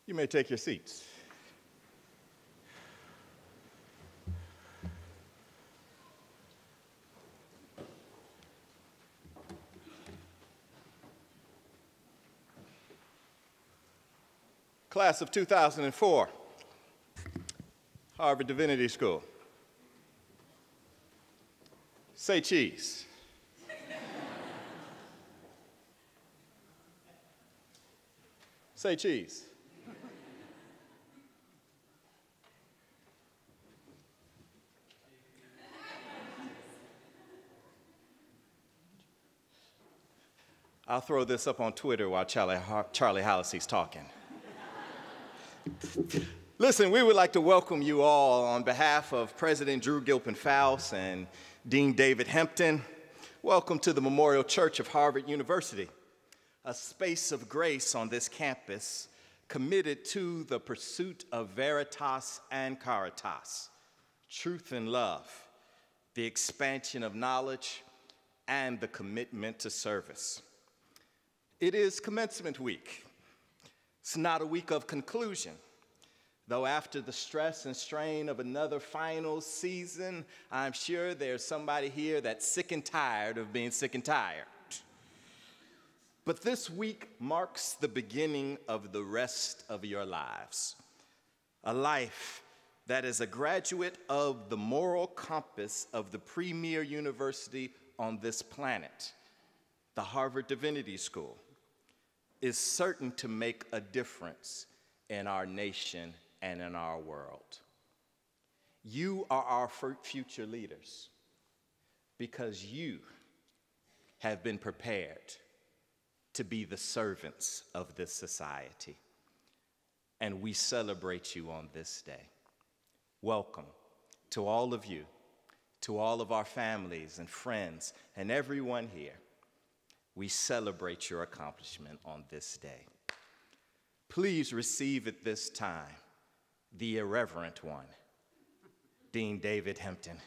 You may take your seats. Class of 2004, Harvard Divinity School. Say cheese. Say cheese. I'll throw this up on Twitter while Charlie Hallisey's talking. Listen, we would like to welcome you all on behalf of President Drew Gilpin Faust and Dean David Hempton. Welcome to the Memorial Church of Harvard University, a space of grace on this campus committed to the pursuit of veritas and caritas, truth and love, the expansion of knowledge, and the commitment to service. It is commencement week. It's not a week of conclusion, though after the stress and strain of another final season, I'm sure there's somebody here that's sick and tired of being sick and tired. But this week marks the beginning of the rest of your lives, a life that is a graduate of the moral compass of the premier university on this planet, the Harvard Divinity School, is certain to make a difference in our nation and in our world. You are our future leaders because you have been prepared to be the servants of this society, and we celebrate you on this day. Welcome to all of you, to all of our families and friends and everyone here. we celebrate your accomplishment on this day. Please receive at this time the irreverent one, Dean David Hempton.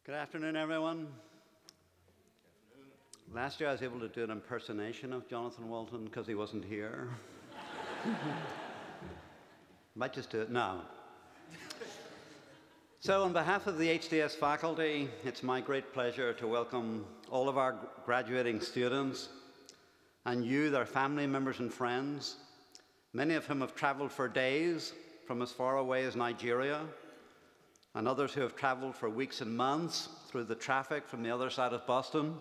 Good afternoon, everyone. Last year I was able to do an impersonation of Jonathan Walton because he wasn't here. Might just do it now. So on behalf of the HDS faculty, it's my great pleasure to welcome all of our graduating students and you, their family members and friends, many of whom have traveled for days from as far away as Nigeria, and others who have traveled for weeks and months through the traffic from the other side of Boston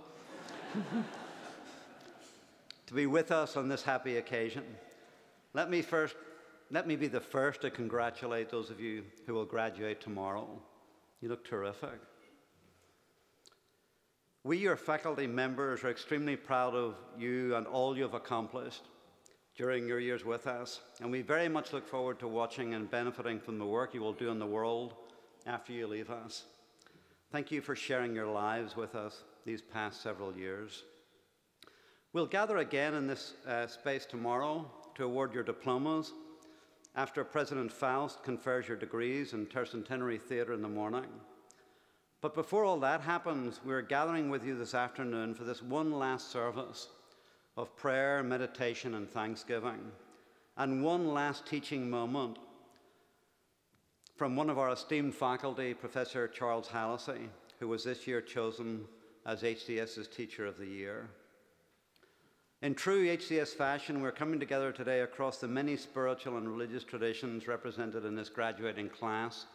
to be with us on this happy occasion. Let me be the first to congratulate those of you who will graduate tomorrow. You look terrific. We, your faculty members, are extremely proud of you and all you've accomplished during your years with us, and we very much look forward to watching and benefiting from the work you will do in the world after you leave us. Thank you for sharing your lives with us these past several years. We'll gather again in this space tomorrow to award your diplomas after President Faust confers your degrees in Tercentenary Theatre in the morning. But before all that happens, we're gathering with you this afternoon for this one last service of prayer, meditation, and thanksgiving, and one last teaching moment from one of our esteemed faculty, Professor Charles Hallisey, who was this year chosen as HDS's Teacher of the Year. In true HDS fashion, we're coming together today across the many spiritual and religious traditions represented in this graduating class.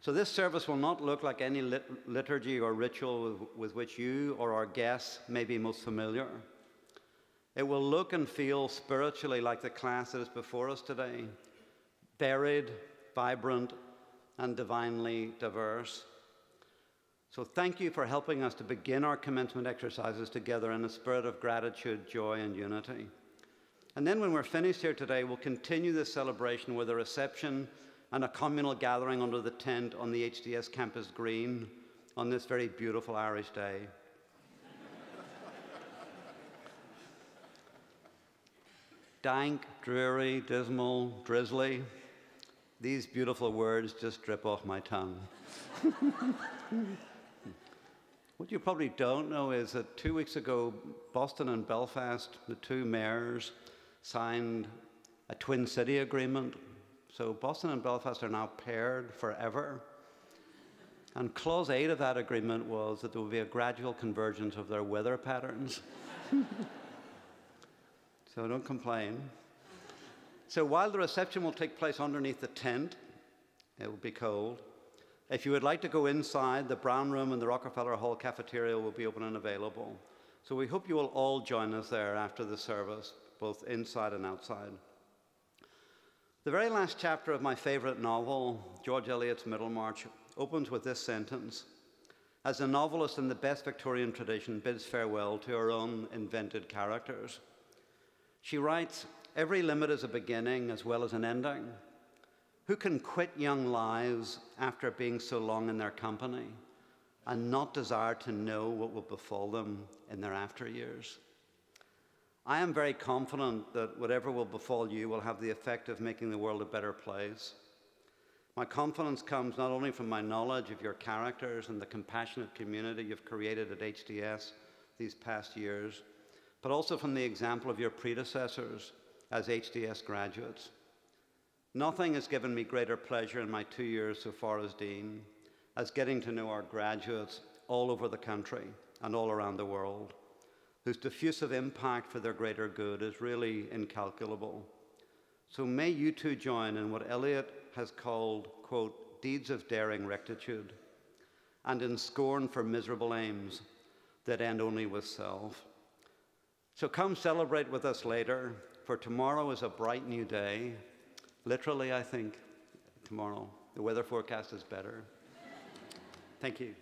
So this service will not look like any liturgy or ritual with which you or our guests may be most familiar. It will look and feel spiritually like the class that is before us today, varied, vibrant, and divinely diverse. So thank you for helping us to begin our commencement exercises together in a spirit of gratitude, joy, and unity. And then when we're finished here today, we'll continue this celebration with a reception and a communal gathering under the tent on the HDS campus green on this very beautiful Irish day. Dank, dreary, dismal, drizzly. These beautiful words just drip off my tongue. What you probably don't know is that 2 weeks ago, Boston and Belfast, the two mayors, signed a Twin City agreement. So Boston and Belfast are now paired forever. And Clause 8 of that agreement was that there will be a gradual convergence of their weather patterns. So don't complain. So while the reception will take place underneath the tent, it will be cold. If you would like to go inside, the Brown Room and the Rockefeller Hall cafeteria will be open and available. So we hope you will all join us there after the service, both inside and outside. The very last chapter of my favorite novel, George Eliot's Middlemarch, opens with this sentence: as a novelist in the best Victorian tradition bids farewell to her own invented characters. She writes, every limit is a beginning as well as an ending. Who can quit young lives after being so long in their company and not desire to know what will befall them in their after years? I am very confident that whatever will befall you will have the effect of making the world a better place. My confidence comes not only from my knowledge of your characters and the compassionate community you've created at HDS these past years, but also from the example of your predecessors as HDS graduates. Nothing has given me greater pleasure in my 2 years so far as Dean as getting to know our graduates all over the country and all around the world, whose diffusive impact for their greater good is really incalculable. So may you too join in what Eliot has called, quote, deeds of daring rectitude, and in scorn for miserable aims that end only with self. So come celebrate with us later, for tomorrow is a bright new day. Literally, I think, tomorrow. The weather forecast is better. Thank you.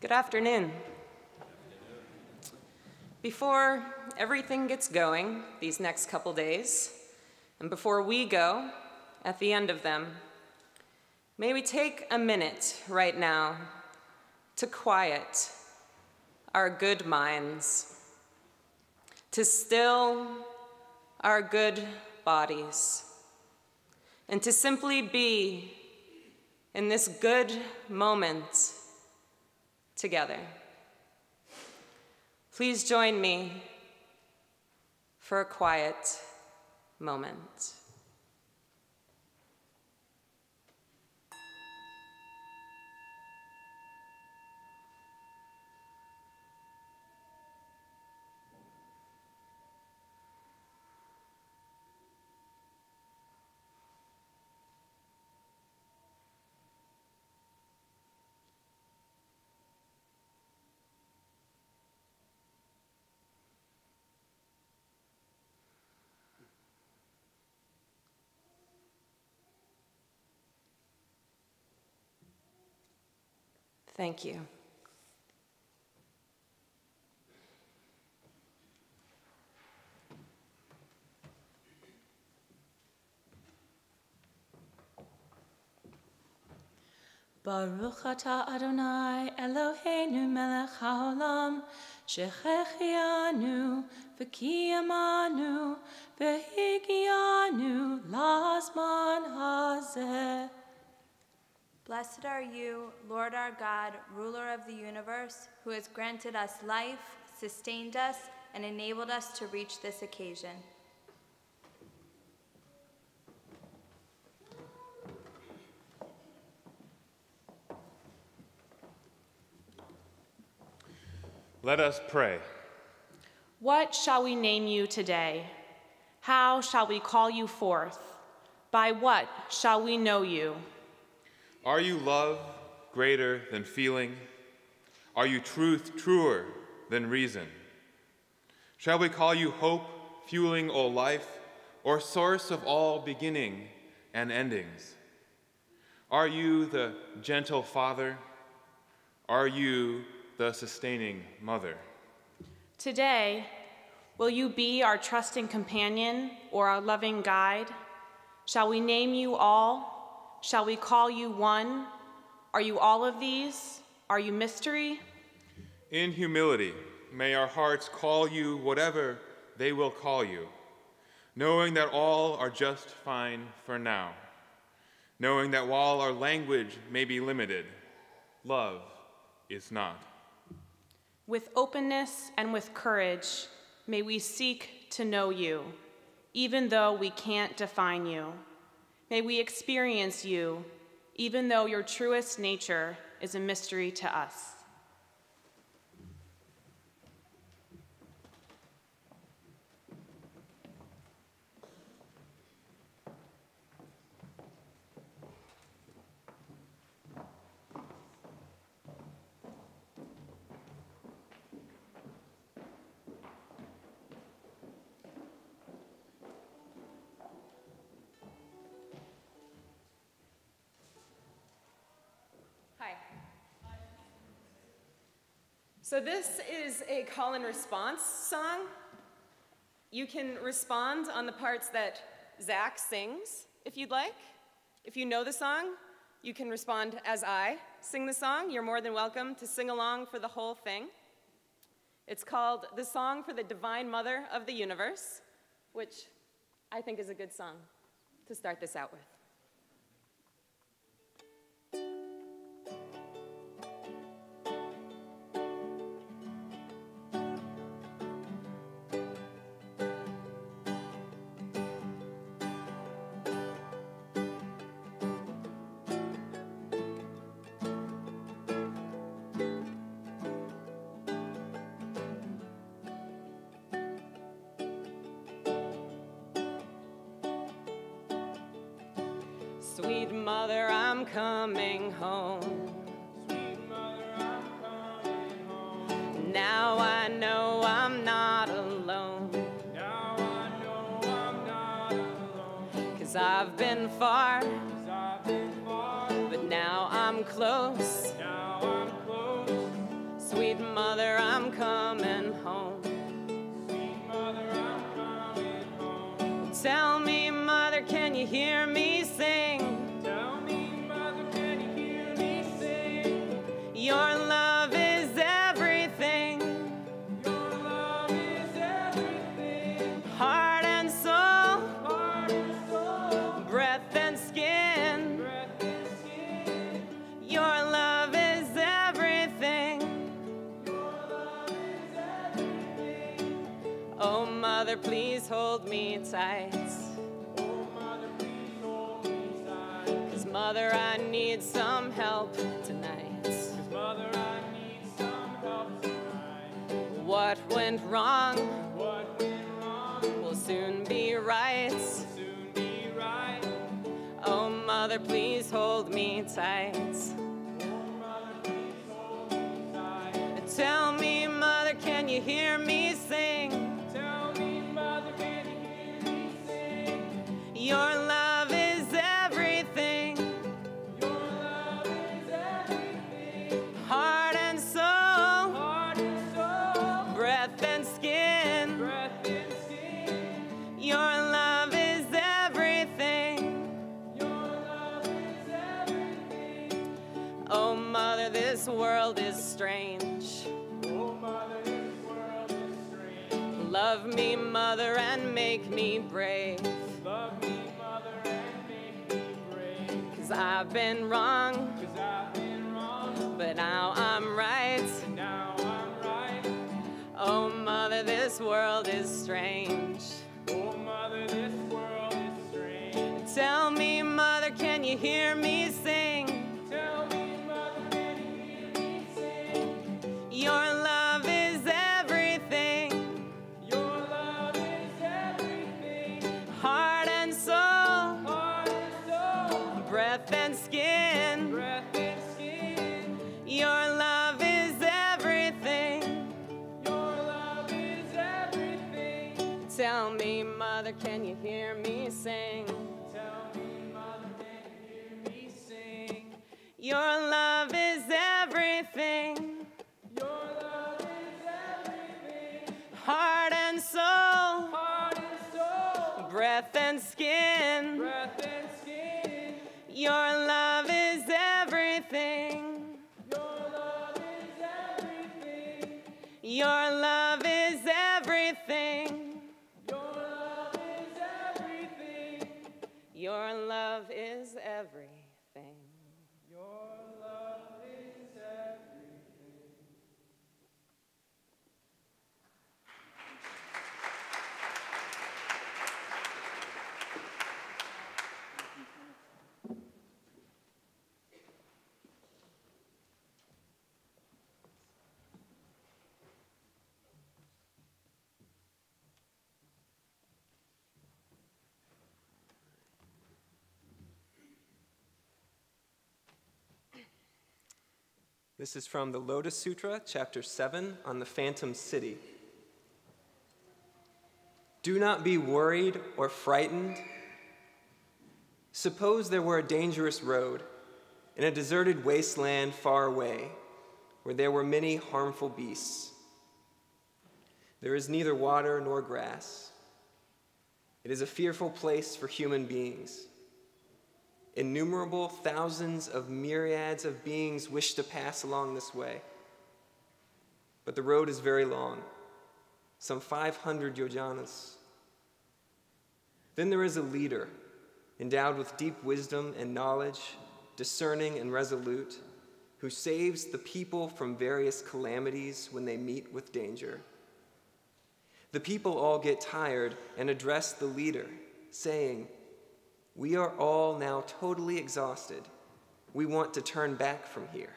Good afternoon. Before everything gets going these next couple days, and before we go at the end of them, may we take a minute right now to quiet our good minds, to still our good bodies, and to simply be in this good moment together. Please join me for a quiet moment. Thank you. Baruch atah Adonai Eloheinu melech haolam shechechianu v'kiyamanu v'higianu lazman hazeh. Blessed are you, Lord our God, ruler of the universe, who has granted us life, sustained us, and enabled us to reach this occasion. Let us pray. What shall we name you today? How shall we call you forth? By what shall we know you? Are you love greater than feeling? Are you truth truer than reason? Shall we call you hope, fueling all life, or source of all beginning and endings? Are you the gentle father? Are you the sustaining mother? Today, will you be our trusting companion or our loving guide? Shall we name you all? Shall we call you one? Are you all of these? Are you mystery? In humility, may our hearts call you whatever they will call you, knowing that all are just fine for now, knowing that while our language may be limited, love is not. With openness and with courage, may we seek to know you, even though we can't define you. May we experience you, even though your truest nature is a mystery to us. So this is a call and response song. You can respond on the parts that Zach sings, if you'd like. If you know the song, you can respond as I sing the song. You're more than welcome to sing along for the whole thing. It's called The Song for the Divine Mother of the Universe, which I think is a good song to start this out with. Sweet mother, I'm coming home. Sweet mother, I'm coming home. Now I know I'm not alone. Now I know I'm not alone. 'Cause I've been far, 'Cause I've been far, but now I'm close. now I'm close. Sweet mother, I'm coming home. Sweet mother, I'm coming home. Tell me, mother, can you hear me sing? Tell me, mother, can you hear me sing? Your love is everything. Your love is everything. Heart and soul, Heart and soul, breath and skin. breath and skin. Your love is everything. Your love is everything. Oh, mother, please hold me tight. Oh, mother, please hold me tight. 'Cause mother, I need some help tonight. 'Cause mother, I need some help tonight. What went wrong What went wrong will soon be right. will soon be right. Oh, mother, please hold me tight. Oh, mother, please hold me tight. Tell me, mother, can you hear me sing? Tell me, mother, can you hear me sing? Your love is everything. Your love is everything. Heart and soul, Heart and soul, breath and skin. breath and skin. Your love is everything. Your love is everything. Oh, mother, this world is strange. Oh, mother, this world is strange. Love me, mother, and make me brave. Love me, mother, and make me brave. 'Cause I've been wrong, 'Cause I've been wrong, but now I'm right. now I'm right. Oh, mother, this world is strange. Oh, mother, this world is strange. Tell me, mother, can you hear me sing? Tell me, mother, can you hear me sing? Your love is everything. Your love is everything. Heart and soul, Heart and soul, breath and skin. breath and skin. Your love is everything. Your love is everything. Tell me, mother, can you hear me sing? Tell me, mother, can you hear me sing? Your love is everything. Your love is everything. Heart and soul, Heart and soul, breath and skin. breath and skin. Your love is everything. Your love is everything. Your love is everything. Your love is everything. Your love is everything. Your love is everything. This is from the Lotus Sutra, chapter 7, on the Phantom City. Do not be worried or frightened. Suppose there were a dangerous road in a deserted wasteland far away, where there were many harmful beasts. There is neither water nor grass. It is a fearful place for human beings. Innumerable thousands of myriads of beings wish to pass along this way. But the road is very long, some 500 yojanas. Then there is a leader, endowed with deep wisdom and knowledge, discerning and resolute, who saves the people from various calamities when they meet with danger. The people all get tired and address the leader, saying, "We are all now totally exhausted. We want to turn back from here."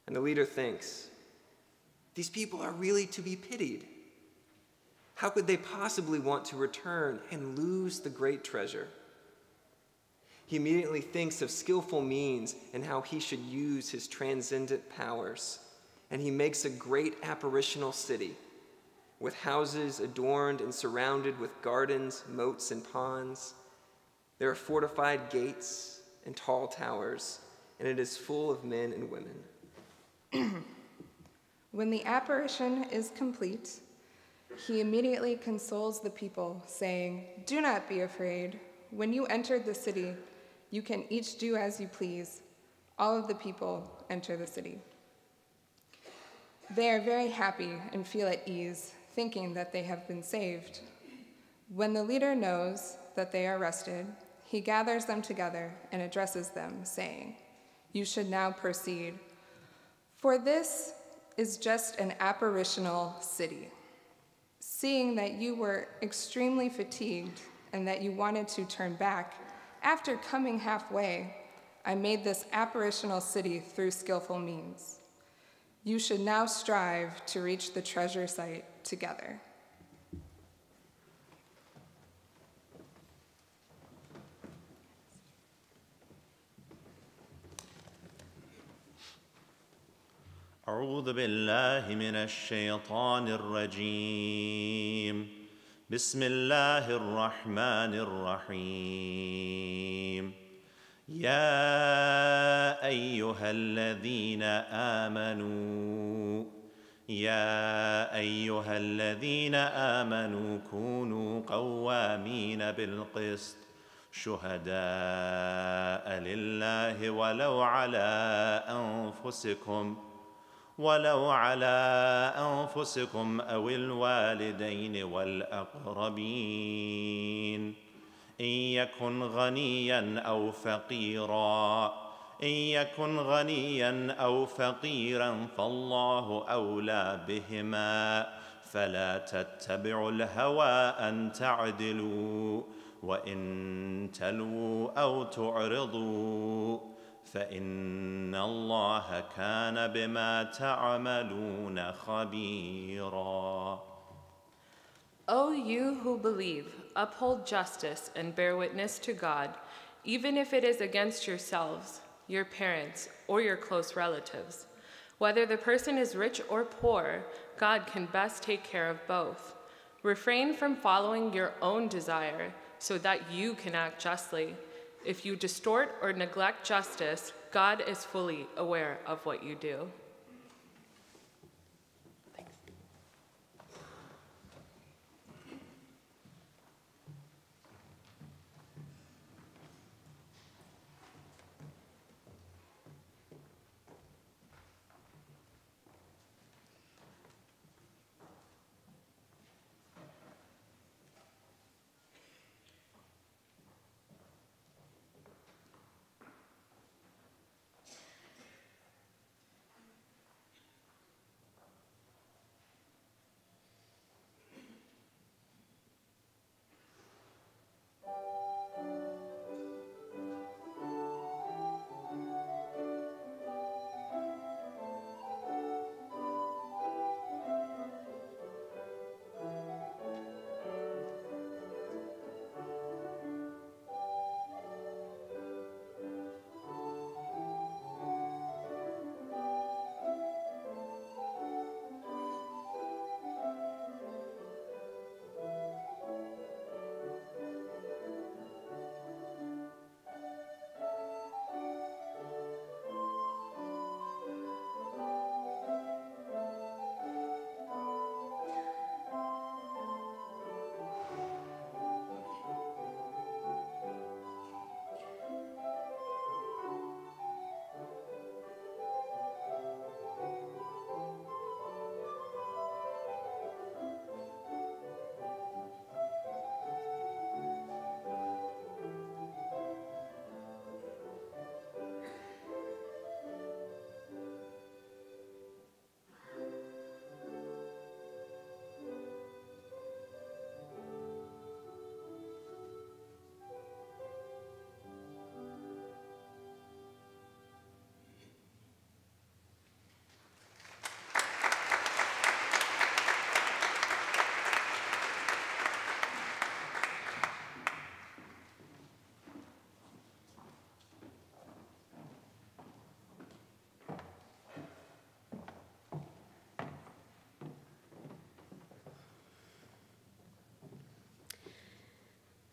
And the leader thinks, "These people are really to be pitied. How could they possibly want to return and lose the great treasure?" He immediately thinks of skillful means and how he should use his transcendent powers, and he makes a great apparitional city with houses adorned and surrounded with gardens, moats, and ponds. There are fortified gates and tall towers, and it is full of men and women. When the apparition is complete, he immediately consoles the people, saying, "Do not be afraid. When you enter the city, you can each do as you please." All of the people enter the city. They are very happy and feel at ease, thinking that they have been saved. When the leader knows that they are rested, he gathers them together and addresses them, saying, "You should now proceed, for this is just an apparitional city. Seeing that you were extremely fatigued and that you wanted to turn back, after coming halfway, I made this apparitional city through skillful means. You should now strive to reach the treasure site together." أعوذ بالله من الشيطان الرجيم. بسم الله الرحمن الرحيم. يا أيها الذين آمنوا كونوا قوامين بالقسط شهداء لله ولو على أنفسكم أو الوالدين والأقربين إن يكن غنيا أو فقيرا فالله أولى بهما فلا تتبعوا الهوى أن تعدلوا وإن تلووا أو تعرضوا فإن الله كان بما تعملون خبيرا. O you who believe, uphold justice and bear witness to God, even if it is against yourselves, your parents, or your close relatives. Whether the person is rich or poor, God can best take care of both. Refrain from following your own desire so that you can act justly. If you distort or neglect justice, God is fully aware of what you do.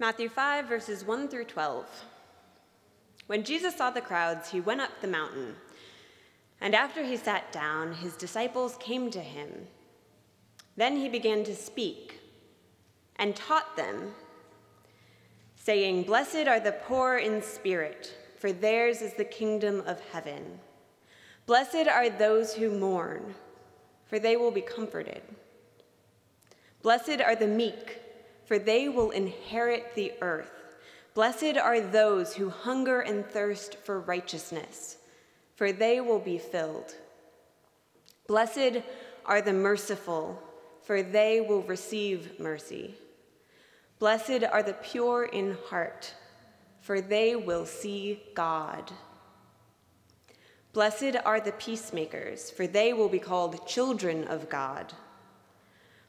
Matthew 5, verses 1 through 12. When Jesus saw the crowds, he went up the mountain. And after he sat down, his disciples came to him. Then he began to speak and taught them, saying, "Blessed are the poor in spirit, for theirs is the kingdom of heaven. Blessed are those who mourn, for they will be comforted. Blessed are the meek, for they will inherit the earth. Blessed are those who hunger and thirst for righteousness, for they will be filled. Blessed are the merciful, for they will receive mercy. Blessed are the pure in heart, for they will see God. Blessed are the peacemakers, for they will be called children of God.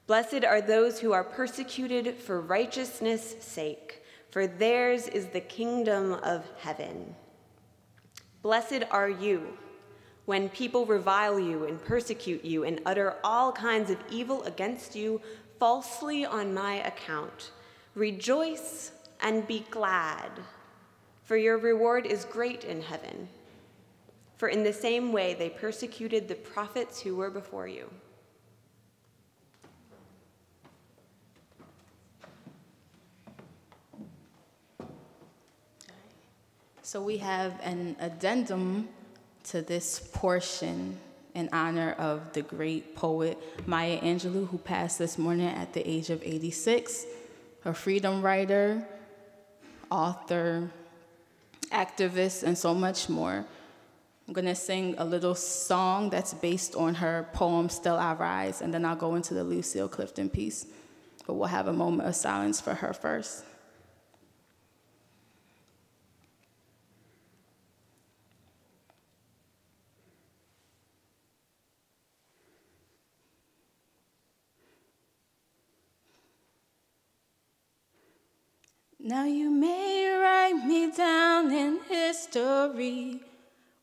Blessed are those who are persecuted for righteousness' sake, for theirs is the kingdom of heaven. Blessed are you when people revile you and persecute you and utter all kinds of evil against you falsely on my account. Rejoice and be glad, for your reward is great in heaven. For in the same way they persecuted the prophets who were before you." So we have an addendum to this portion in honor of the great poet Maya Angelou, who passed this morning at the age of 86, a freedom writer, author, activist, and so much more. I'm going to sing a little song that's based on her poem, Still I Rise, and then I'll go into the Lucille Clifton piece. But we'll have a moment of silence for her first. Now you may write me down in history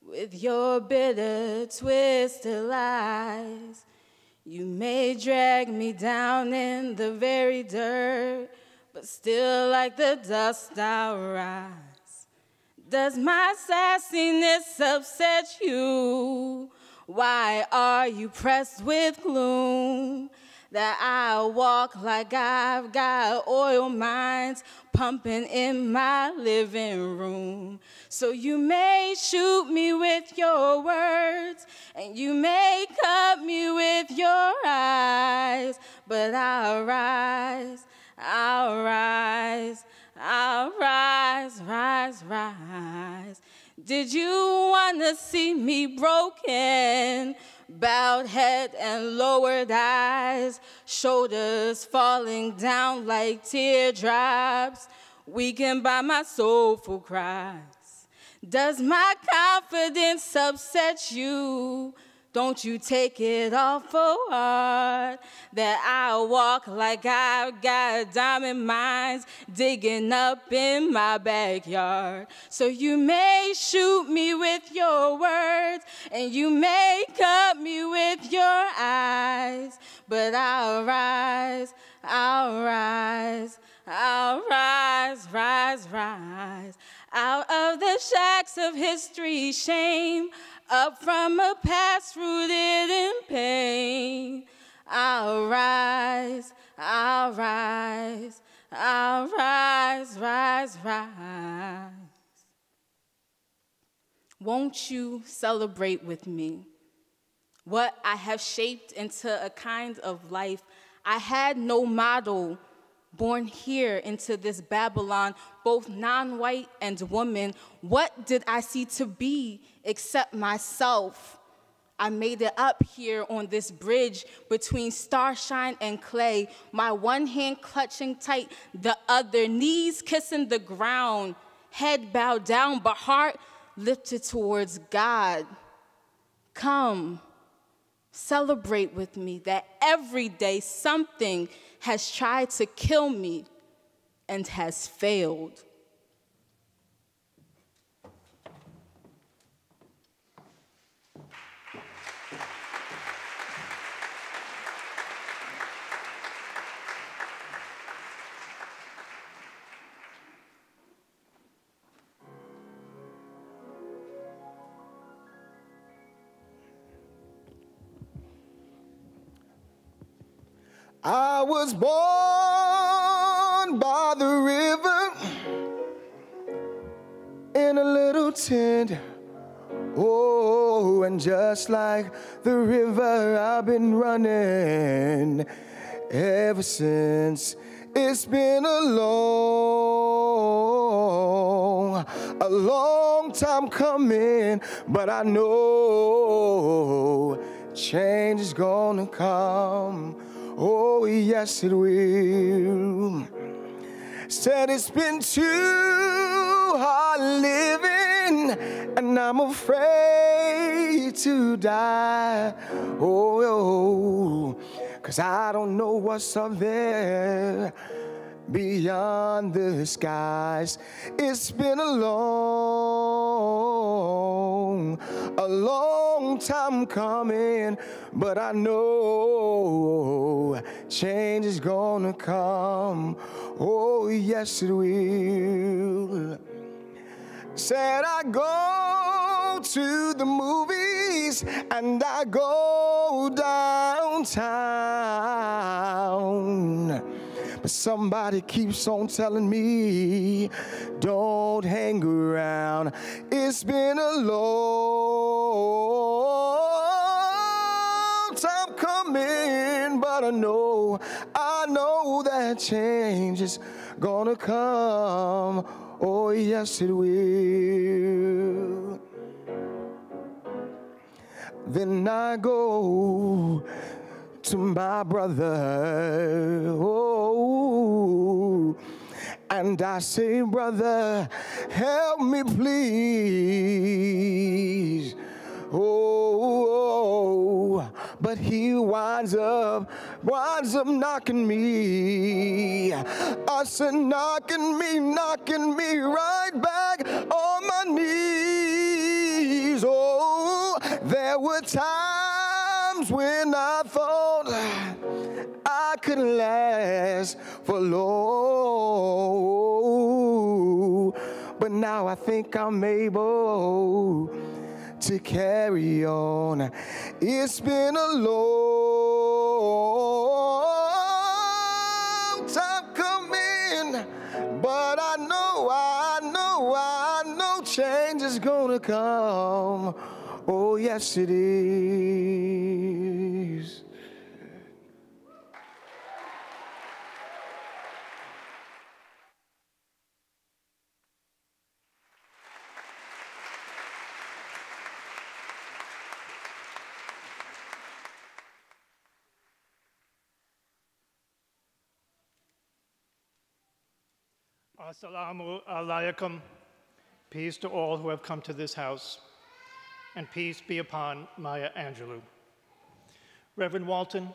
with your bitter, twisted lies. You may drag me down in the very dirt, but still like the dust I'll rise. Does my sassiness upset you? Why are you pressed with gloom? That I walk like I've got oil mines pumping in my living room. So you may shoot me with your words, and you may cut me with your eyes, but I'll rise, I'll rise, I'll rise, rise, rise. Did you want to see me broken? Bowed head and lowered eyes, shoulders falling down like teardrops, weakened by my soulful cries. Does my confidence upset you? Don't you take it all for hard that I walk like I've got diamond mines digging up in my backyard. So you may shoot me with your words and you may cut me with your eyes, but I'll rise, I'll rise, I'll rise, rise, rise. Out of the shacks of history, shame, up from a past rooted in pain. I'll rise, I'll rise, I'll rise, rise, rise. Won't you celebrate with me what I have shaped into a kind of life I had no model, born here into this Babylon, both non-white and woman. What did I see to be except myself? I made it up here on this bridge between starshine and clay, my one hand clutching tight, the other, knees kissing the ground, head bowed down, but heart lifted towards God. Come, celebrate with me that every day something has tried to kill me and has failed. I was born by the river in a little tent. Oh, and just like the river, I've been running ever since. It's been a long time coming, but I know change is gonna come. Oh, yes, it will. Said it's been too hard living, and I'm afraid to die. Oh, 'cause I don't know what's up there beyond the skies. It's been a long time coming, but I know change is gonna come. Oh, yes, it will. Said I go to the movies and I go downtown, but somebody keeps on telling me don't hang around. It's been a long time coming, but I know that change is gonna come. Oh, yes, it will. Then I go to my brother, oh, and I say, brother, help me please. Oh, but he winds up knocking me. I said, knocking me right back on my knees. Oh, there were times when I thought I couldn't last for long, but now I think I'm able to carry on. It's been a long time coming, but I know change is gonna come. Oh, yes, it is. Assalamu alaikum. Peace to all who have come to this house, and peace be upon Maya Angelou. Reverend Walton,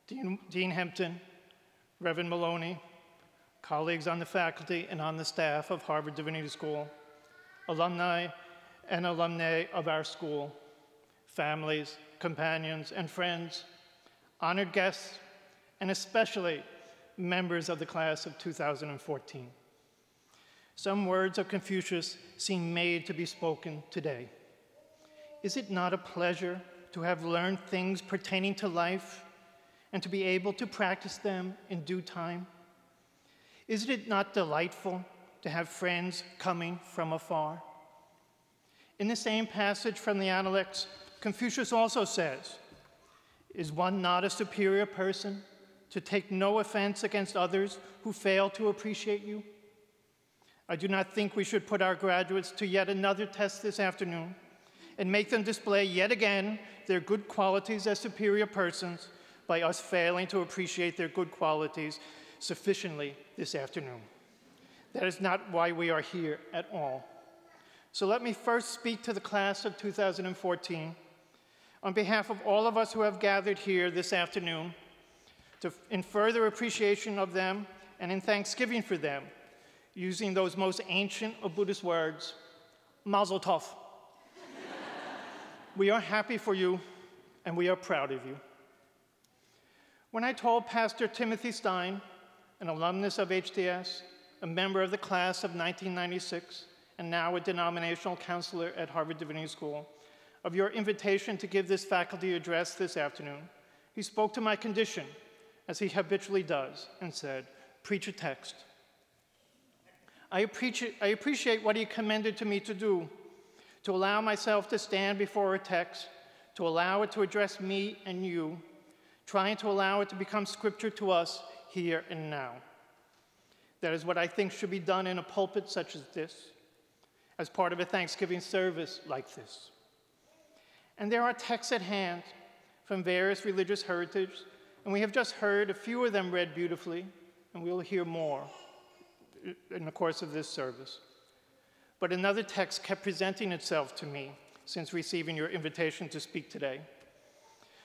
Dean Hempton, Reverend Maloney, colleagues on the faculty and on the staff of Harvard Divinity School, alumni and alumnae of our school, families, companions, and friends, honored guests, and especially members of the class of 2014. Some words of Confucius seem made to be spoken today. Is it not a pleasure to have learned things pertaining to life and to be able to practice them in due time? Is it not delightful to have friends coming from afar? In the same passage from the Analects, Confucius also says, "Is one not a superior person to take no offense against others who fail to appreciate you?" I do not think we should put our graduates to yet another test this afternoon and make them display yet again their good qualities as superior persons by us failing to appreciate their good qualities sufficiently this afternoon. That is not why we are here at all. So let me first speak to the class of 2014 on behalf of all of us who have gathered here this afternoon in further appreciation of them and in thanksgiving for them, using those most ancient of Buddhist words, Mazel Tov. We are happy for you, and we are proud of you. When I told Pastor Timothy Stein, an alumnus of HDS, a member of the class of 1996, and now a denominational counselor at Harvard Divinity School, of your invitation to give this faculty address this afternoon, he spoke to my condition as he habitually does, and said, "Preach a text." I appreciate what he commended to me to do, to allow myself to stand before a text, to allow it to address me and you, trying to allow it to become scripture to us here and now. That is what I think should be done in a pulpit such as this, as part of a Thanksgiving service like this. And there are texts at hand from various religious heritage, and we have just heard a few of them read beautifully, and we'll hear more in the course of this service. But another text kept presenting itself to me since receiving your invitation to speak today.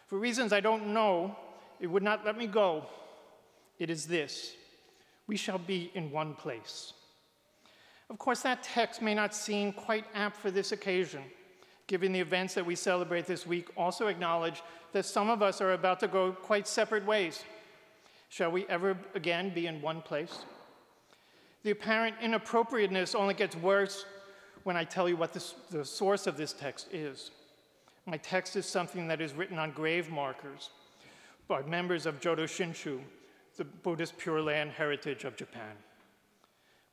For reasons I don't know, it would not let me go. It is this: we shall be in one place. Of course, that text may not seem quite apt for this occasion, given the events that we celebrate this week also acknowledge that some of us are about to go quite separate ways. Shall we ever again be in one place? The apparent inappropriateness only gets worse when I tell you what the source of this text is. My text is something that is written on grave markers by members of Jodo Shinshu, the Buddhist Pure Land heritage of Japan.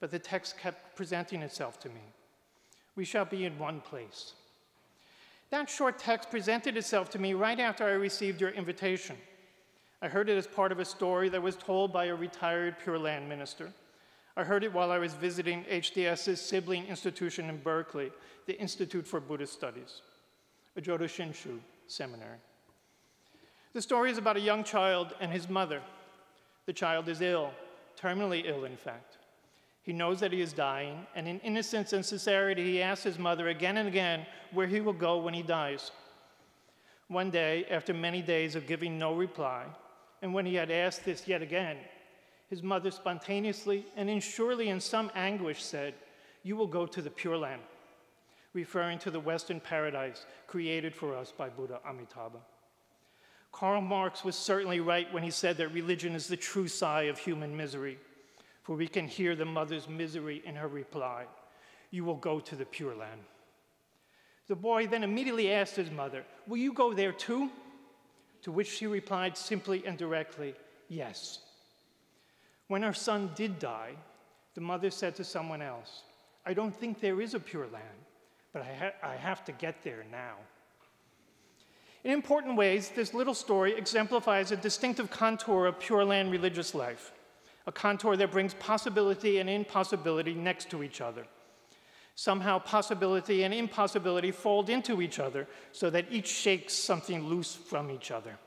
But the text kept presenting itself to me. We shall be in one place. That short text presented itself to me right after I received your invitation. I heard it as part of a story that was told by a retired Pure Land minister. I heard it while I was visiting HDS's sibling institution in Berkeley, the Institute for Buddhist Studies, a Jodo Shinshu seminary. The story is about a young child and his mother. The child is ill, terminally ill, in fact. He knows that he is dying, and in innocence and sincerity, he asks his mother again and again where he will go when he dies. One day, after many days of giving no reply, and when he had asked this yet again, his mother spontaneously and surely in some anguish said, "You will go to the Pure Land," referring to the Western paradise created for us by Buddha Amitabha. Karl Marx was certainly right when he said that religion is the true sigh of human misery, for we can hear the mother's misery in her reply, "You will go to the Pure Land." The boy then immediately asked his mother, "Will you go there too?" To which she replied simply and directly, "Yes." When her son did die, the mother said to someone else, "I don't think there is a Pure Land, but I have to get there now." In important ways, this little story exemplifies a distinctive contour of Pure Land religious life, a contour that brings possibility and impossibility next to each other. Somehow, possibility and impossibility fold into each other so that each shakes something loose from each other.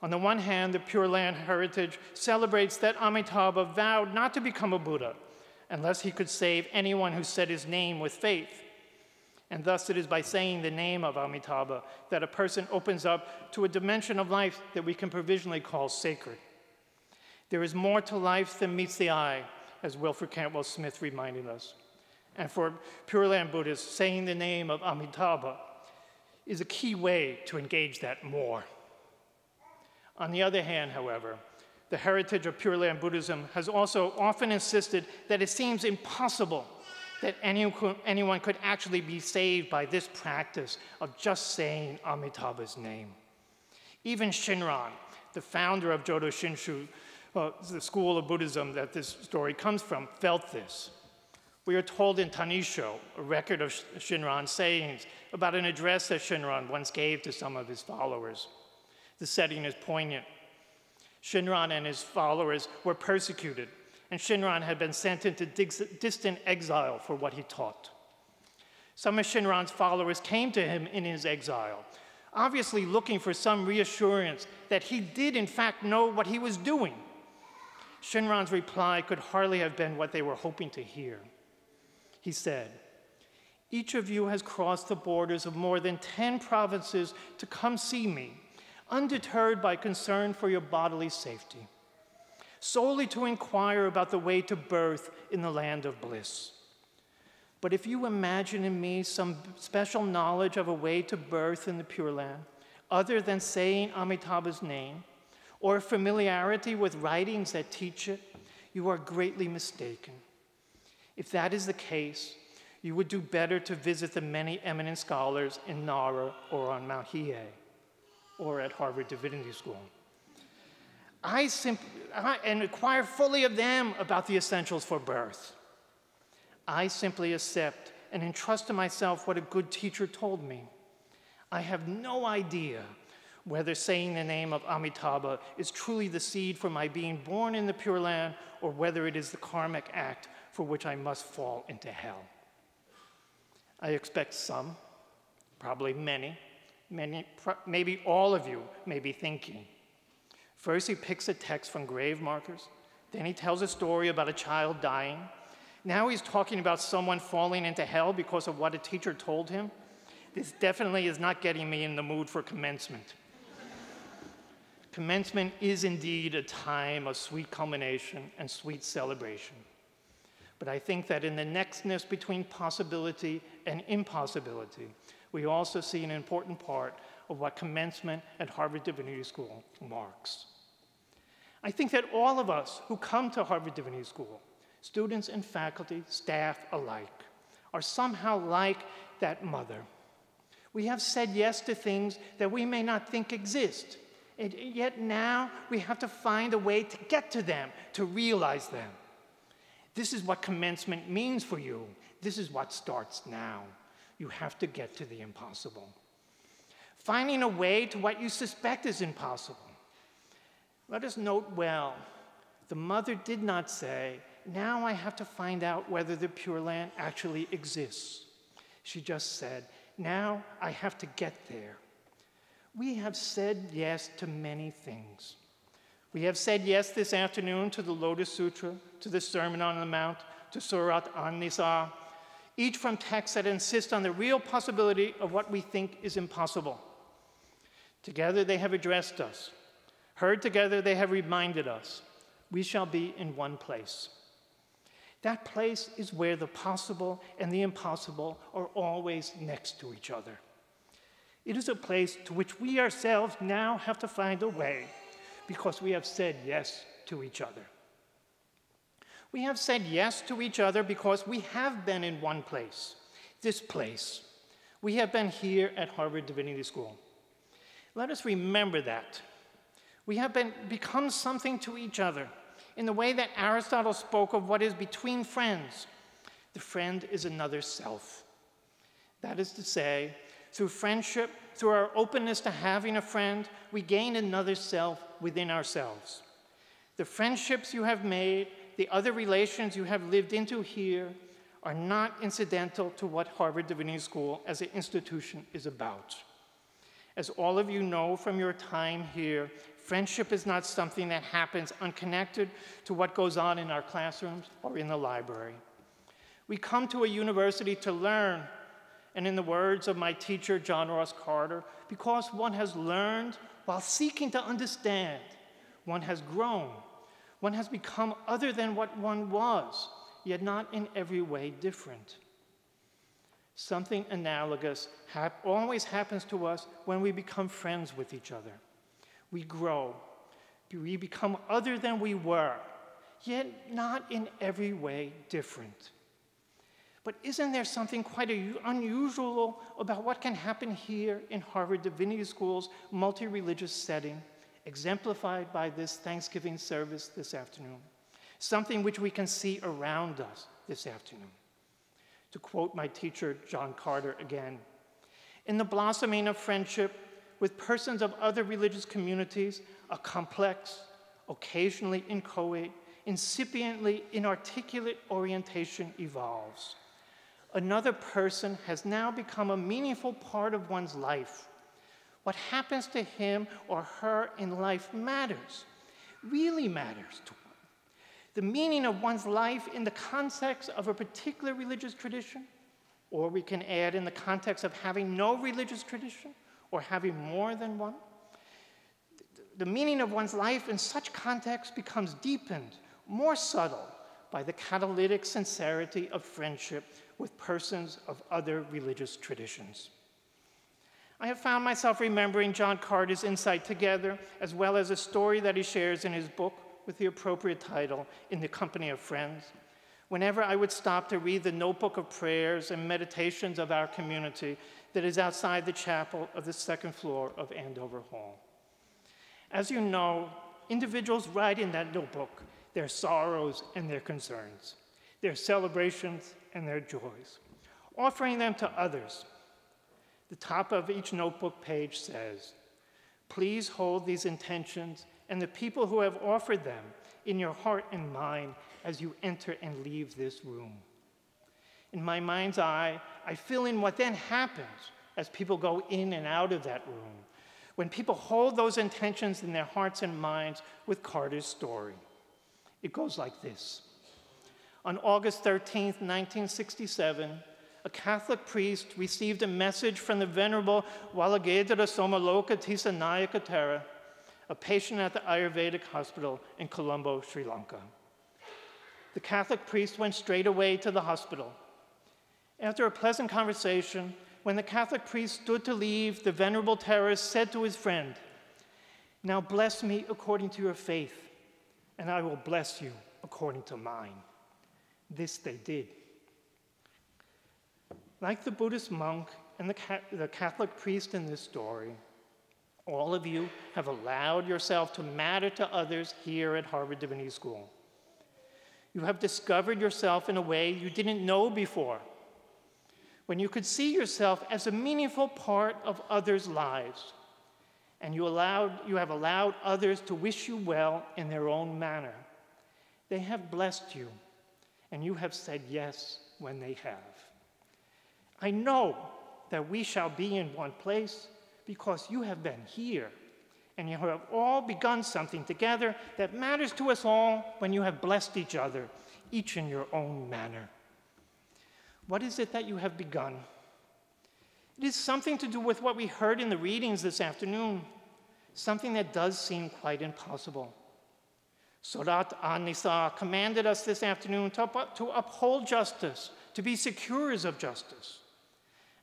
On the one hand, the Pure Land heritage celebrates that Amitabha vowed not to become a Buddha unless he could save anyone who said his name with faith. And thus it is by saying the name of Amitabha that a person opens up to a dimension of life that we can provisionally call sacred. There is more to life than meets the eye, as Wilfred Cantwell Smith reminded us. And for Pure Land Buddhists, saying the name of Amitabha is a key way to engage that more. On the other hand, however, the heritage of Pure Land Buddhism has also often insisted that it seems impossible that anyone could actually be saved by this practice of just saying Amitabha's name. Even Shinran, the founder of Jodo Shinshu, the school of Buddhism that this story comes from, felt this. We are told in Tanisho, a record of Shinran's sayings, about an address that Shinran once gave to some of his followers. The setting is poignant. Shinran and his followers were persecuted, and Shinran had been sent into distant exile for what he taught. Some of Shinran's followers came to him in his exile, obviously looking for some reassurance that he did in fact know what he was doing. Shinran's reply could hardly have been what they were hoping to hear. He said, "Each of you has crossed the borders of more than 10 provinces to come see me, undeterred by concern for your bodily safety, solely to inquire about the way to birth in the land of bliss. But if you imagine in me some special knowledge of a way to birth in the Pure Land, other than saying Amitabha's name, or familiarity with writings that teach it, you are greatly mistaken. If that is the case, you would do better to visit the many eminent scholars in Nara or on Mount Hiei, or at Harvard Divinity School. and inquire fully of them about the essentials for birth. I simply accept and entrust to myself what a good teacher told me. I have no idea whether saying the name of Amitabha is truly the seed for my being born in the Pure Land, or whether it is the karmic act for which I must fall into hell. I expect some, probably many, maybe all of you may be thinking. First, he picks a text from grave markers. Then he tells a story about a child dying. Now he's talking about someone falling into hell because of what a teacher told him. This definitely is not getting me in the mood for commencement. Commencement is indeed a time of sweet culmination and sweet celebration. But I think that in the nextness between possibility and impossibility, we also see an important part of what commencement at Harvard Divinity School marks. I think that all of us who come to Harvard Divinity School, students and faculty, staff alike, are somehow like that mother. We have said yes to things that we may not think exist, and yet now we have to find a way to get to them, to realize them. This is what commencement means for you. This is what starts now. You have to get to the impossible. Finding a way to what you suspect is impossible. Let us note well, the mother did not say, now I have to find out whether the Pure Land actually exists. She just said, now I have to get there. We have said yes to many things. We have said yes this afternoon to the Lotus Sutra, to the Sermon on the Mount, to Surat An-Nisa, each from texts that insist on the real possibility of what we think is impossible. Together they have addressed us. Heard together they have reminded us, we shall be in one place. That place is where the possible and the impossible are always next to each other. It is a place to which we ourselves now have to find a way because we have said yes to each other. We have said yes to each other because we have been in one place, this place. We have been here at Harvard Divinity School. Let us remember that. We have become something to each other in the way that Aristotle spoke of what is between friends. The friend is another self. That is to say, through friendship, through our openness to having a friend, we gain another self within ourselves. The friendships you have made, the other relations you have lived into here, are not incidental to what Harvard Divinity School as an institution is about. As all of you know from your time here, friendship is not something that happens unconnected to what goes on in our classrooms or in the library. We come to a university to learn, and in the words of my teacher, John Ross Carter, because one has learned while seeking to understand, one has grown, one has become other than what one was, yet not in every way different. Something analogous always happens to us when we become friends with each other. We grow, we become other than we were, yet not in every way different. But isn't there something quite unusual about what can happen here in Harvard Divinity School's multi-religious setting, exemplified by this Thanksgiving service this afternoon? Something which we can see around us this afternoon. To quote my teacher, John Carter, again, in the blossoming of friendship with persons of other religious communities, a complex, occasionally inchoate, incipiently inarticulate orientation evolves. Another person has now become a meaningful part of one's life. What happens to him or her in life matters, really matters to one. The meaning of one's life in the context of a particular religious tradition, or we can add in the context of having no religious tradition, or having more than one. The meaning of one's life in such context becomes deepened, more subtle, by the catalytic sincerity of friendship with persons of other religious traditions. I have found myself remembering John Carter's insight together, as well as a story that he shares in his book with the appropriate title, In the Company of Friends, whenever I would stop to read the notebook of prayers and meditations of our community that is outside the chapel of the second floor of Andover Hall. As you know, individuals write in that notebook their sorrows and their concerns, their celebrations and their joys, offering them to others. The top of each notebook page says, "Please hold these intentions and the people who have offered them in your heart and mind as you enter and leave this room." In my mind's eye, I fill in what then happens as people go in and out of that room, when people hold those intentions in their hearts and minds with Carter's story. It goes like this. On August 13th, 1967, a Catholic priest received a message from the Venerable Walagedra Somaloka Tisanayaka Tera, a patient at the Ayurvedic hospital in Colombo, Sri Lanka. The Catholic priest went straight away to the hospital. After a pleasant conversation, when the Catholic priest stood to leave, the Venerable Tera said to his friend, "Now bless me according to your faith, and I will bless you according to mine." This they did. Like the Buddhist monk and the Catholic priest in this story, all of you have allowed yourself to matter to others here at Harvard Divinity School. You have discovered yourself in a way you didn't know before, when you could see yourself as a meaningful part of others' lives, and you have allowed others to wish you well in their own manner. They have blessed you, and you have said yes when they have. I know that we shall be in one place because you have been here, and you have all begun something together that matters to us all when you have blessed each other, each in your own manner. What is it that you have begun? It is something to do with what we heard in the readings this afternoon, something that does seem quite impossible. Surat An-Nisa commanded us this afternoon to uphold justice, to be securers of justice.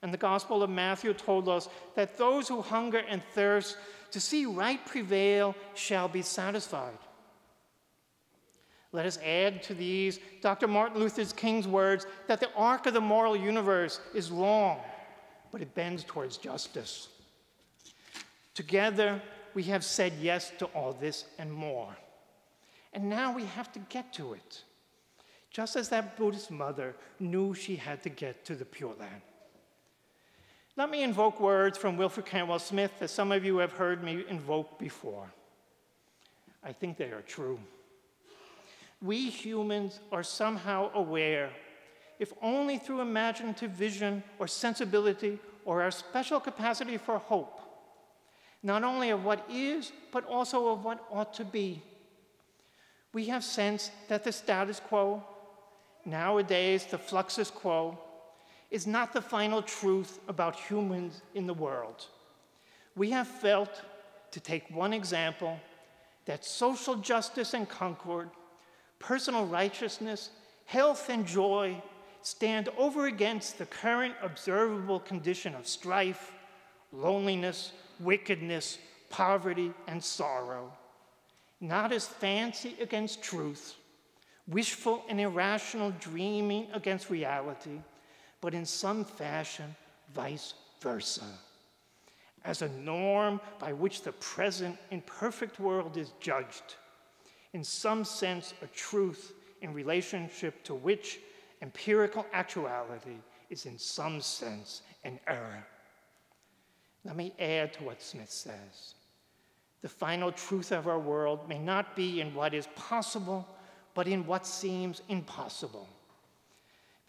And the Gospel of Matthew told us that those who hunger and thirst to see right prevail shall be satisfied. Let us add to these Dr. Martin Luther King's words that the arc of the moral universe is long, but it bends towards justice. Together, we have said yes to all this and more. And now we have to get to it, just as that Buddhist mother knew she had to get to the Pure Land. Let me invoke words from Wilfred Cantwell Smith that some of you have heard me invoke before. I think they are true. We humans are somehow aware, if only through imaginative vision or sensibility or our special capacity for hope, not only of what is, but also of what ought to be. We have sensed that the status quo, nowadays the fluxus quo, is not the final truth about humans in the world. We have felt, to take one example, that social justice and concord, personal righteousness, health and joy stand over against the current observable condition of strife, loneliness, wickedness, poverty, and sorrow, not as fancy against truth, wishful and irrational dreaming against reality, but in some fashion, vice versa, as a norm by which the present imperfect world is judged, in some sense a truth in relationship to which empirical actuality is in some sense an error. Let me add to what Smith says. The final truth of our world may not be in what is possible, but in what seems impossible,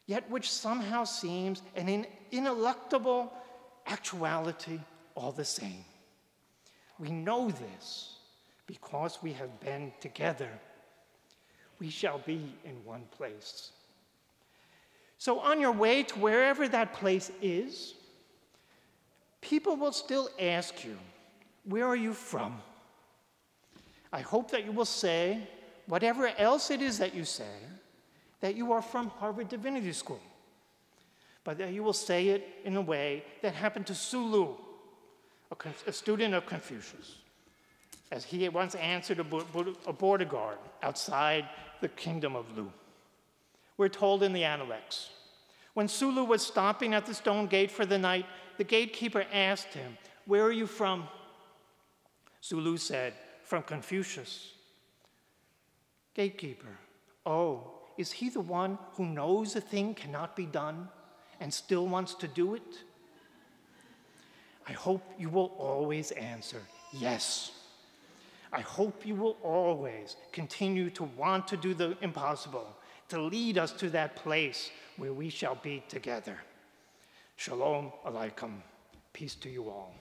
yet which somehow seems an ineluctable actuality all the same. We know this because we have been together. We shall be in one place. So on your way to wherever that place is, people will still ask you, where are you from? I hope that you will say, whatever else it is that you say, that you are from Harvard Divinity School, but that you will say it in a way that happened to Sulu, a student of Confucius, as he once answered a border guard outside the kingdom of Lu. We're told in the Analects, when Sulu was stopping at the stone gate for the night, the gatekeeper asked him, "Where are you from?" Sulu said, from Confucius. Gatekeeper, oh, is he the one who knows a thing cannot be done and still wants to do it? I hope you will always answer yes. I hope you will always continue to want to do the impossible, to lead us to that place where we shall be together. Shalom Aleichem. Peace to you all.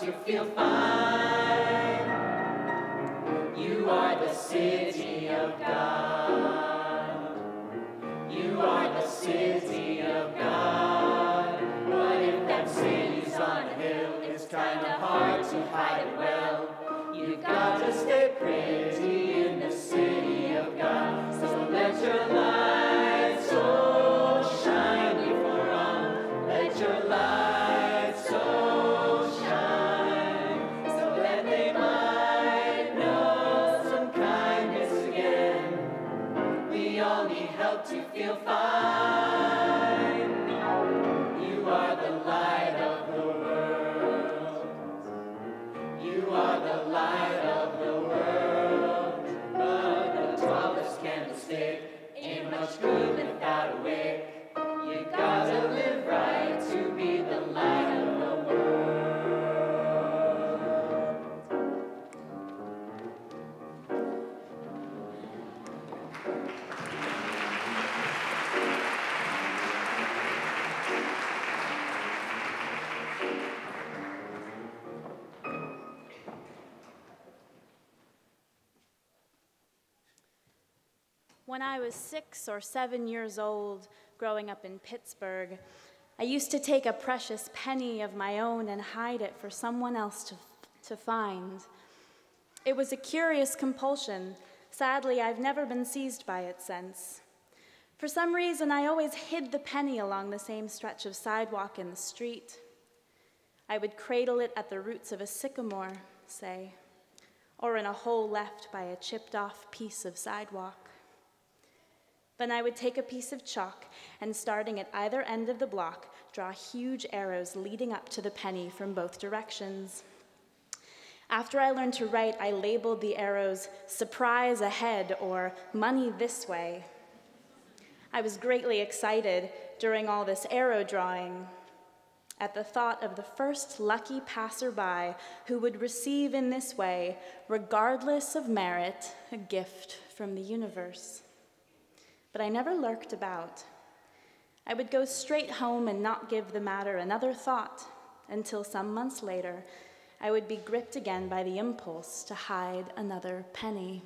To feel fine. You are the city of God. You are the city of God. But if that city's on a hill, it's kind of hard to hide it well. You've got to stay pretty in the city of God. So let your light so shine before all. Let your light so to feel fine. You are the light of the world. You are the light of the world. But the tallest candlestick ain't much good without a wick. You gotta live right to be the light of the world. When I was 6 or 7 years old, growing up in Pittsburgh, I used to take a precious penny of my own and hide it for someone else to find. It was a curious compulsion. Sadly, I've never been seized by it since. For some reason, I always hid the penny along the same stretch of sidewalk in the street. I would cradle it at the roots of a sycamore, say, or in a hole left by a chipped-off piece of sidewalk. Then I would take a piece of chalk and, starting at either end of the block, draw huge arrows leading up to the penny from both directions. After I learned to write, I labeled the arrows "Surprise Ahead" or "Money This Way." I was greatly excited during all this arrow drawing at the thought of the first lucky passerby who would receive in this way, regardless of merit, a gift from the universe. But I never lurked about. I would go straight home and not give the matter another thought until some months later, I would be gripped again by the impulse to hide another penny.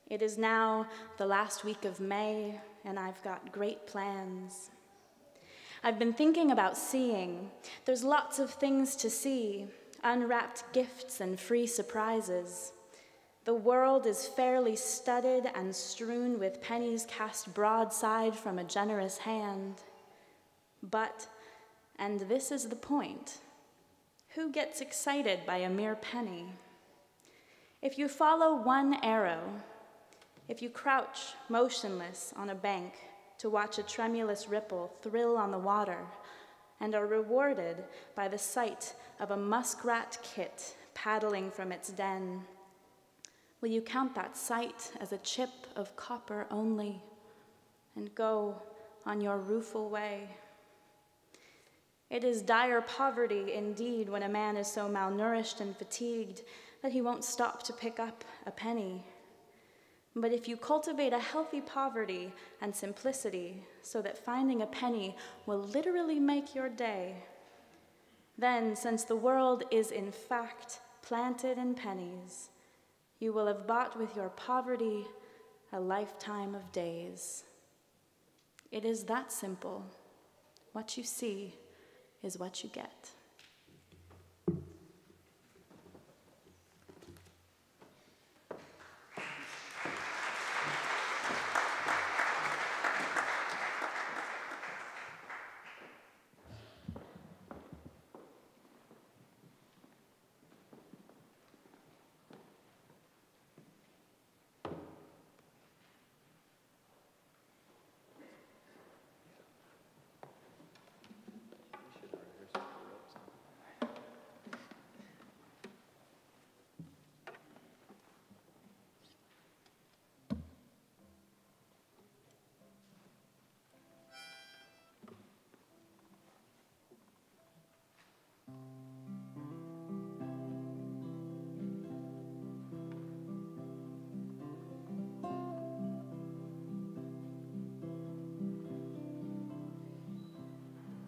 It is now the last week of May, and I've got great plans. I've been thinking about seeing. There's lots of things to see, unwrapped gifts and free surprises. The world is fairly studded and strewn with pennies cast broadside from a generous hand. But And this is the point. Who gets excited by a mere penny? If you follow one arrow, if you crouch motionless on a bank to watch a tremulous ripple thrill on the water and are rewarded by the sight of a muskrat kit paddling from its den, will you count that sight as a chip of copper only and go on your rueful way? It is dire poverty indeed when a man is so malnourished and fatigued that he won't stop to pick up a penny. But if you cultivate a healthy poverty and simplicity so that finding a penny will literally make your day, then, since the world is in fact planted in pennies, you will have bought with your poverty a lifetime of days. It is that simple. What you see is what you get.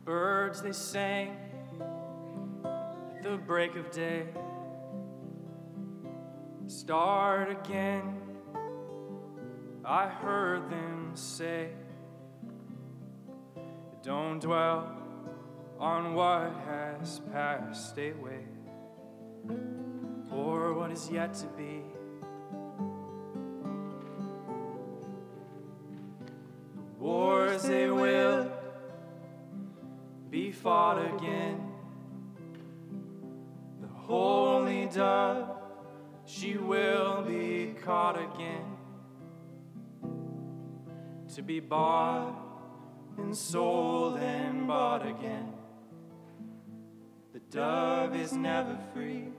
Birds, they sang at the break of day. Start again, I heard them say. Don't dwell on what has passed away, or what is yet to be. The wars, they will be fought again. The holy dove, she will be caught again, to be bought and sold and bought again. The dove is never free.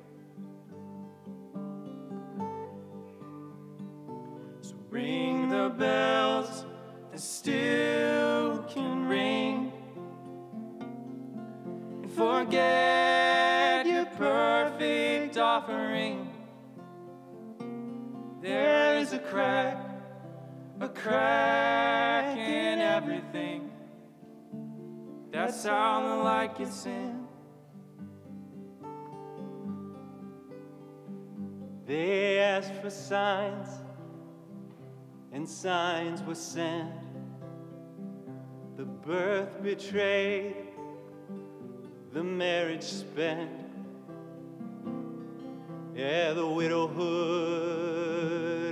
So ring the bells that still can ring, and forget your perfect offering. There is a crack in everything. That's how the light gets in. They asked for signs, and signs were sent. The birth betrayed, the marriage spent. Yeah, the widowhood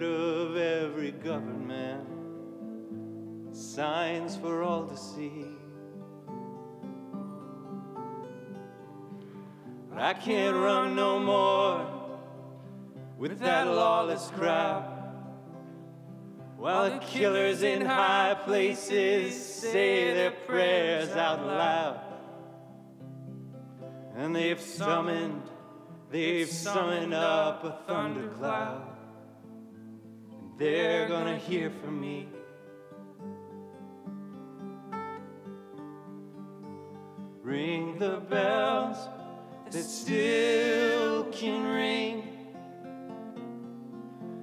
of every government. Signs for all to see. But I can't run no more with that lawless crowd, while the killers in high places say their prayers out loud. And they've summoned up a thundercloud, and they're gonna hear from me. Ring the bells that still can ring,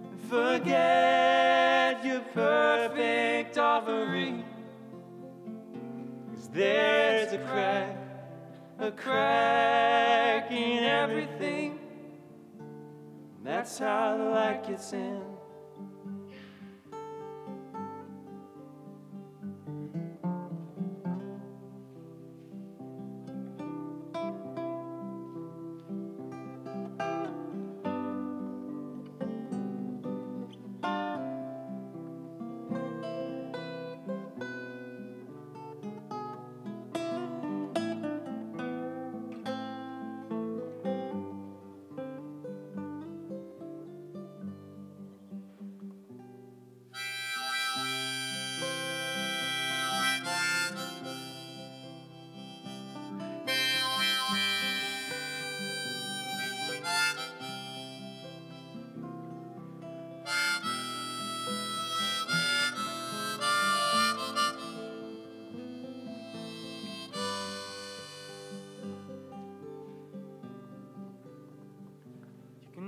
and forget your perfect offering. 'Cause there's a crack in everything. That's how the light gets in.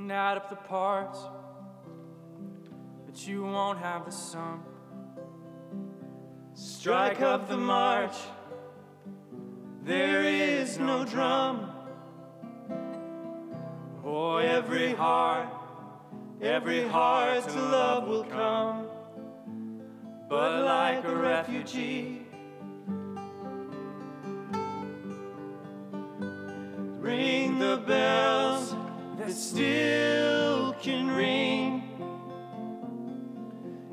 can add up the parts, but you won't have the sum. Strike up the march, there is no drum. Oh, every heart to love will come. But like a refugee, ring the bells that still can ring,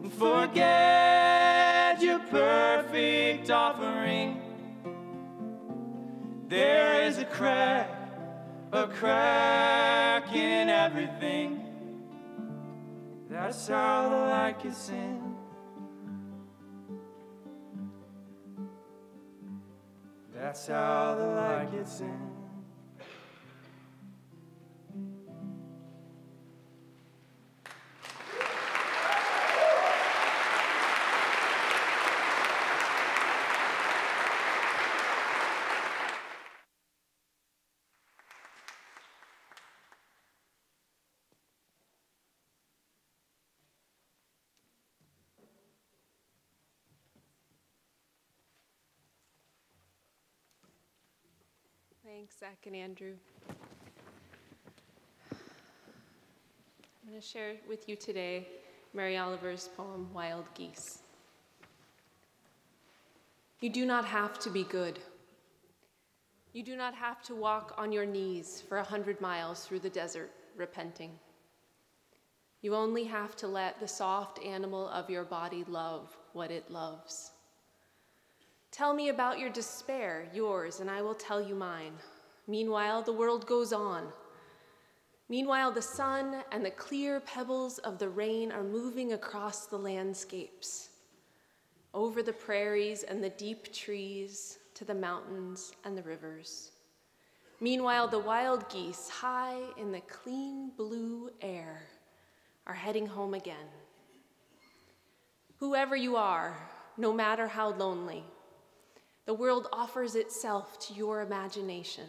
and forget your perfect offering. There is a crack in everything. That's how the light gets in. That's how the light gets in. Thanks, Zach and Andrew. I'm going to share with you today Mary Oliver's poem, Wild Geese. You do not have to be good. You do not have to walk on your knees for 100 miles through the desert, repenting. You only have to let the soft animal of your body love what it loves. Tell me about your despair, yours, and I will tell you mine. Meanwhile, the world goes on. Meanwhile, the sun and the clear pebbles of the rain are moving across the landscapes, over the prairies and the deep trees, to the mountains and the rivers. Meanwhile, the wild geese, high in the clean blue air, are heading home again. Whoever you are, no matter how lonely, the world offers itself to your imagination,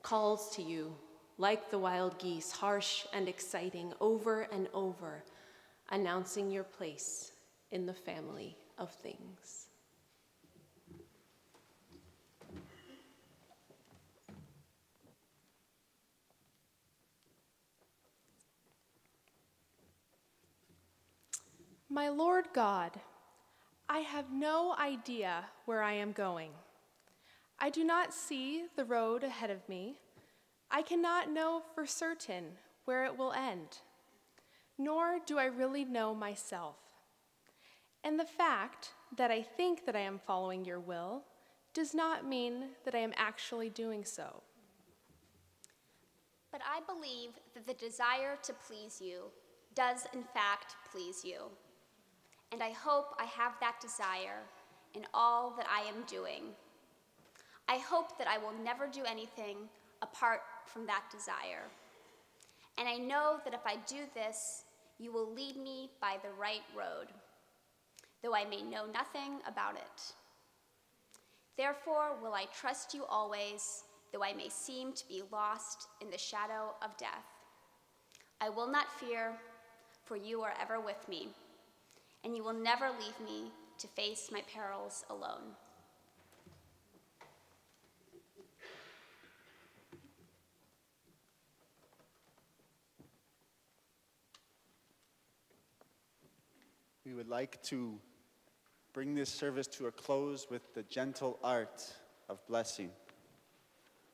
calls to you, like the wild geese, harsh and exciting, over and over, announcing your place in the family of things. My Lord God, I have no idea where I am going. I do not see the road ahead of me. I cannot know for certain where it will end, nor do I really know myself. And the fact that I think that I am following your will does not mean that I am actually doing so. But I believe that the desire to please you does in fact please you. And I hope I have that desire in all that I am doing. I hope that I will never do anything apart from that desire. And I know that if I do this, you will lead me by the right road, though I may know nothing about it. Therefore will I trust you always, though I may seem to be lost in the shadow of death. I will not fear, for you are ever with me, and you will never leave me to face my perils alone. We would like to bring this service to a close with the gentle art of blessing.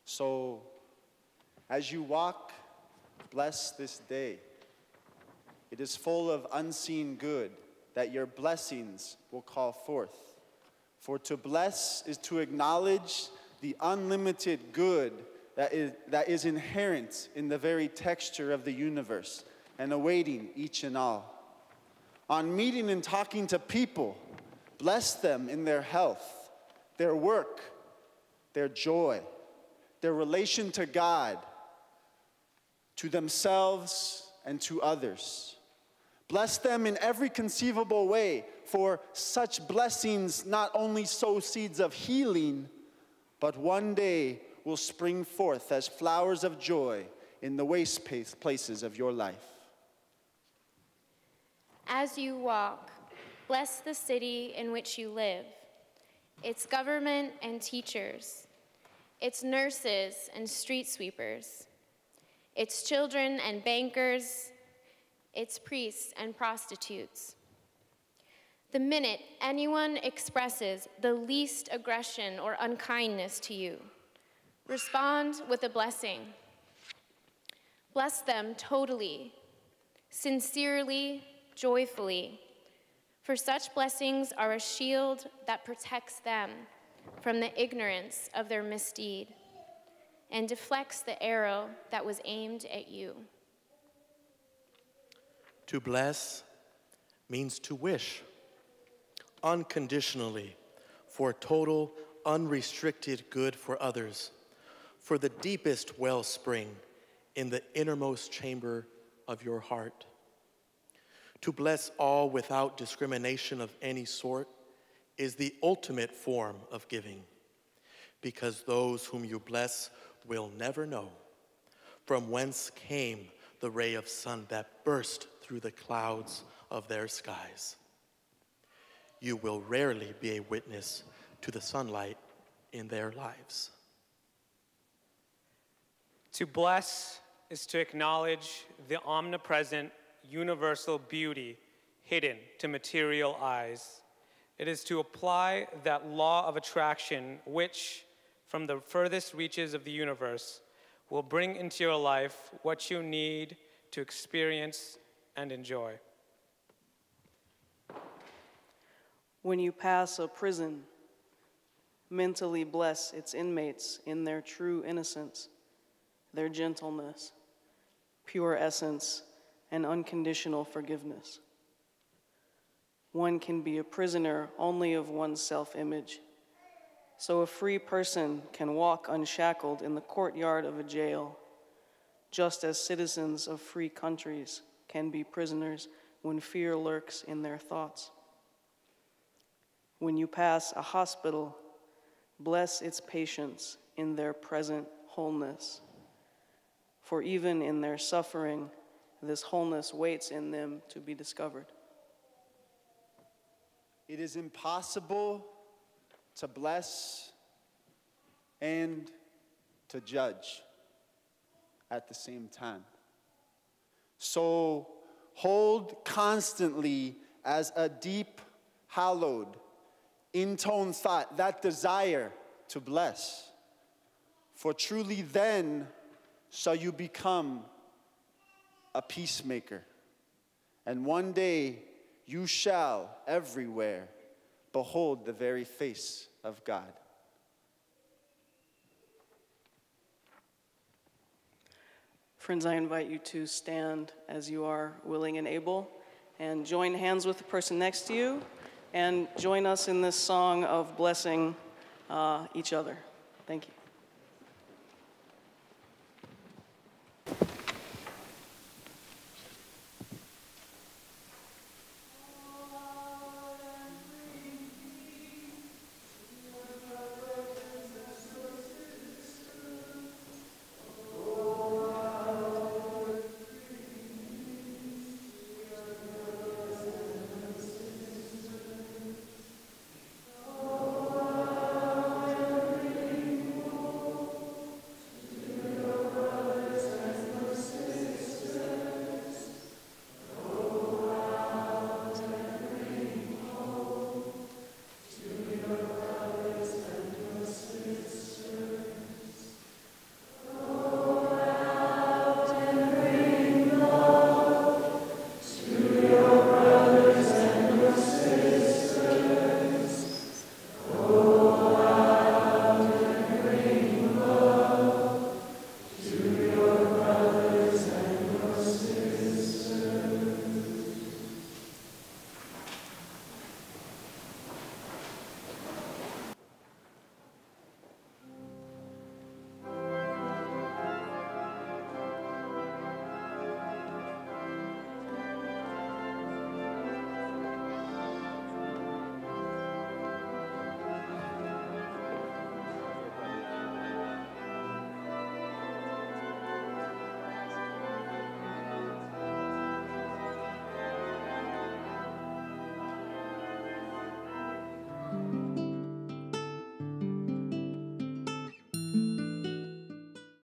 So, as you walk, bless this day. It is full of unseen good that your blessings will call forth. For to bless is to acknowledge the unlimited good that is inherent in the very texture of the universe and awaiting each and all. On meeting and talking to people, bless them in their health, their work, their joy, their relation to God, to themselves, and to others. Bless them in every conceivable way, for such blessings not only sow seeds of healing, but one day will spring forth as flowers of joy in the waste places of your life. As you walk, bless the city in which you live, its government and teachers, its nurses and street sweepers, its children and bankers, its priests and prostitutes. The minute anyone expresses the least aggression or unkindness to you, respond with a blessing. Bless them totally, sincerely, joyfully, for such blessings are a shield that protects them from the ignorance of their misdeed and deflects the arrow that was aimed at you. To bless means to wish unconditionally for total, unrestricted good for others, for the deepest wellspring in the innermost chamber of your heart. To bless all without discrimination of any sort is the ultimate form of giving, because those whom you bless will never know from whence came the ray of sun that burst through the clouds of their skies. You will rarely be a witness to the sunlight in their lives. To bless is to acknowledge the omnipresent, universal beauty hidden to material eyes. It is to apply that law of attraction which, from the furthest reaches of the universe, will bring into your life what you need to experience and enjoy. When you pass a prison, mentally bless its inmates in their true innocence, their gentleness, pure essence, and unconditional forgiveness. One can be a prisoner only of one's self-image, so a free person can walk unshackled in the courtyard of a jail, just as citizens of free countries can be prisoners when fear lurks in their thoughts. When you pass a hospital, bless its patients in their present wholeness, for even in their suffering, this wholeness waits in them to be discovered. It is impossible to bless and to judge at the same time. So hold constantly as a deep, hallowed, intoned thought that desire to bless. For truly then shall you become a peacemaker. And one day you shall everywhere behold the very face of God. Friends, I invite you to stand as you are willing and able and join hands with the person next to you and join us in this song of blessing each other. Thank you.